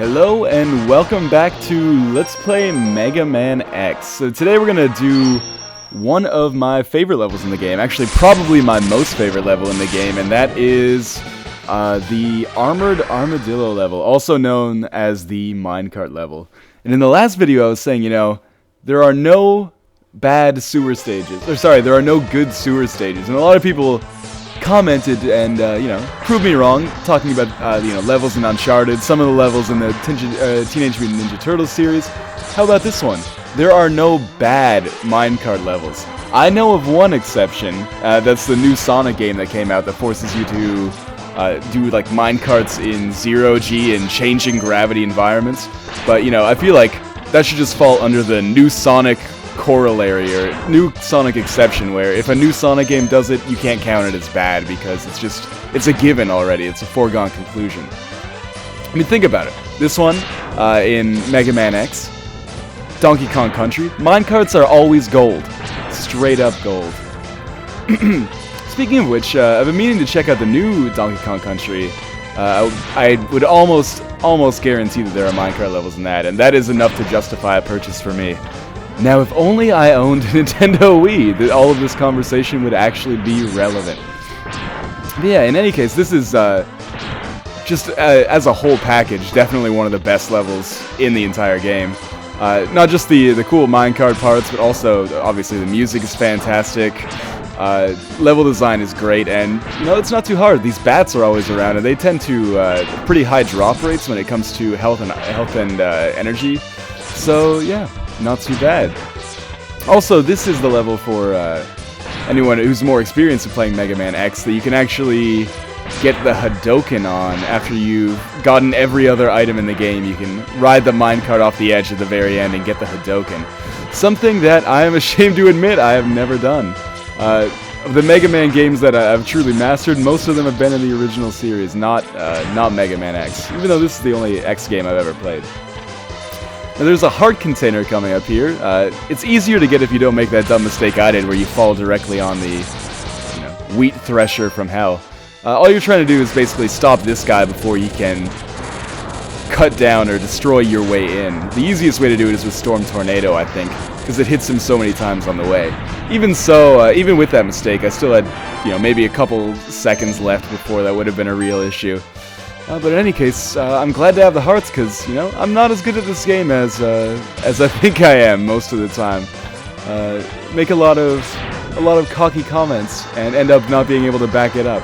Hello and welcome back to Let's Play Mega Man X. So today we're going to do one of my favorite levels in the game, actually probably my most favorite level in the game, and that is the Armored Armadillo level, also known as the minecart level. And in the last video I was saying, there are no bad sewer stages, there are no good sewer stages, and a lot of people commented and, proved me wrong, talking about, levels in Uncharted, some of the levels in the Teenage Mutant Ninja Turtles series. How about this one? There are no bad minecart levels. I know of one exception, that's the new Sonic game that came out that forces you to do, like, minecarts in zero-G and changing gravity environments, but, I feel like that should just fall under the new Sonic corollary or new Sonic exception, where if a new Sonic game does it, you can't count it as bad because it's a given already. It's a foregone conclusion. I mean, think about it. This one in Mega Man X, Donkey Kong Country, minecarts are always gold, straight up gold. Speaking of which, I've been meaning to check out the new Donkey Kong Country. I would almost guarantee that there are minecart levels in that, and that is enough to justify a purchase for me. Now, if only I owned a Nintendo Wii, that all of this conversation would actually be relevant. But yeah, in any case, this is, just as a whole package, definitely one of the best levels in the entire game. Not just the cool minecart parts, but also, obviously, the music is fantastic, level design is great, and, it's not too hard. These bats are always around, and they tend to, pretty high drop rates when it comes to health and energy. So, yeah. Not too bad. Also, this is the level for anyone who's more experienced in playing Mega Man X, that you can actually get the Hadoken on after you've gotten every other item in the game. You can ride the minecart off the edge at the very end and get the Hadoken. Something that I am ashamed to admit I have never done. Of the Mega Man games that I've truly mastered, most of them have been in the original series, not Mega Man X, even though this is the only X game I've ever played. Now, there's a heart container coming up here. It's easier to get if you don't make that dumb mistake I did, where you fall directly on the, wheat thresher from hell. All you're trying to do is basically stop this guy before he can cut down or destroy your way in. The easiest way to do it is with Storm Tornado, I think, because it hits him so many times on the way. Even so, even with that mistake, I still had, maybe a couple seconds left before that would have been a real issue. But in any case, I'm glad to have the hearts, because, I'm not as good at this game as I think I am most of the time. Make a lot of cocky comments and end up not being able to back it up.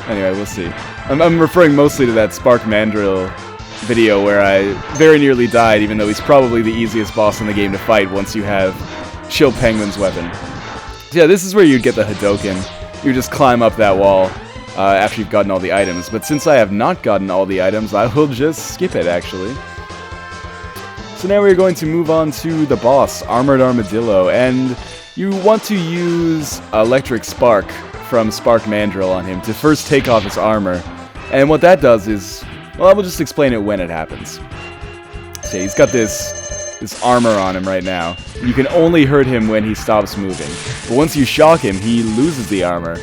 Anyway, we'll see. I'm referring mostly to that Spark Mandrill video where I very nearly died, even though he's probably the easiest boss in the game to fight once you have Chill Penguin's weapon. So yeah, this is where you'd get the Hadoken. You just climb up that wall after you've gotten all the items, but since I have not gotten all the items, I will just skip it, actually. So now we're going to move on to the boss, Armored Armadillo, and you want to use Electric Spark from Spark Mandrill on him to first take off his armor, and what that does is, well, I will just explain it when it happens. Okay, he's got this armor on him right now. You can only hurt him when he stops moving, but once you shock him, he loses the armor.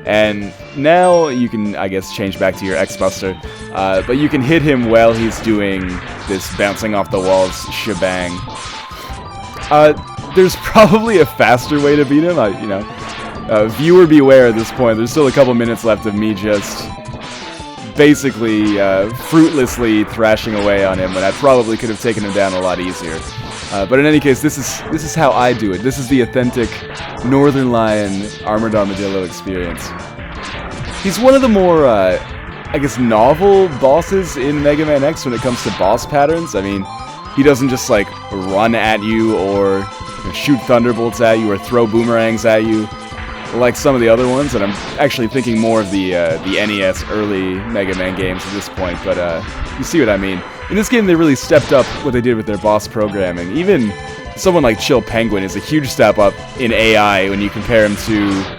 And now you can, I guess, change back to your X-Buster, but you can hit him while he's doing this bouncing off the walls shebang. There's probably a faster way to beat him, viewer beware at this point. There's still a couple minutes left of me just basically fruitlessly thrashing away on him when I probably could have taken him down a lot easier. But in any case, this is how I do it. This is the authentic Northern Lion Armored Armadillo experience. He's one of the more, I guess, novel bosses in Mega Man X when it comes to boss patterns. I mean, he doesn't just, like, run at you or shoot thunderbolts at you or throw boomerangs at you like some of the other ones, and I'm actually thinking more of the NES early Mega Man games at this point, but you see what I mean. In this game, they really stepped up what they did with their boss programming. Even someone like Chill Penguin is a huge step up in AI when you compare him to,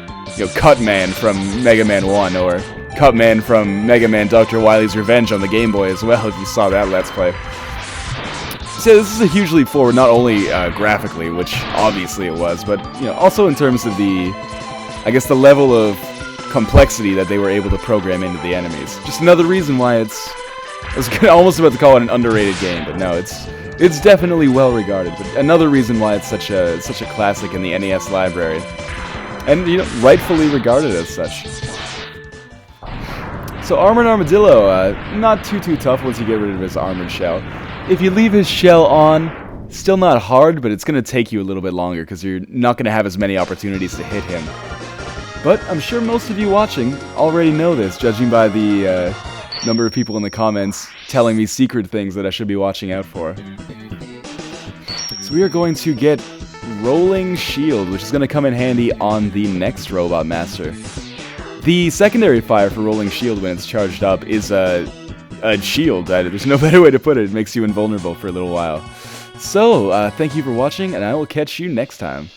Cutman from Mega Man 1, or Cutman from Mega Man Dr. Wily's Revenge on the Game Boy as well, if you saw that Let's Play. So this is a huge leap forward, not only graphically, which obviously it was, but also in terms of the level of complexity that they were able to program into the enemies. Just another reason why it's I was almost about to call it an underrated game, but no, it's definitely well regarded. But another reason why it's such a classic in the NES library, and rightfully regarded as such. So Armored Armadillo, not too tough once you get rid of his armored shell. If you leave his shell on, still not hard, but it's going to take you a little bit longer because you're not going to have as many opportunities to hit him. But I'm sure most of you watching already know this, judging by the number of people in the comments telling me secret things that I should be watching out for. So we are going to get Rolling Shield, which is going to come in handy on the next Robot Master. The secondary fire for Rolling Shield when it's charged up is a shield. There's no better way to put it. It makes you invulnerable for a little while. So, thank you for watching, and I will catch you next time.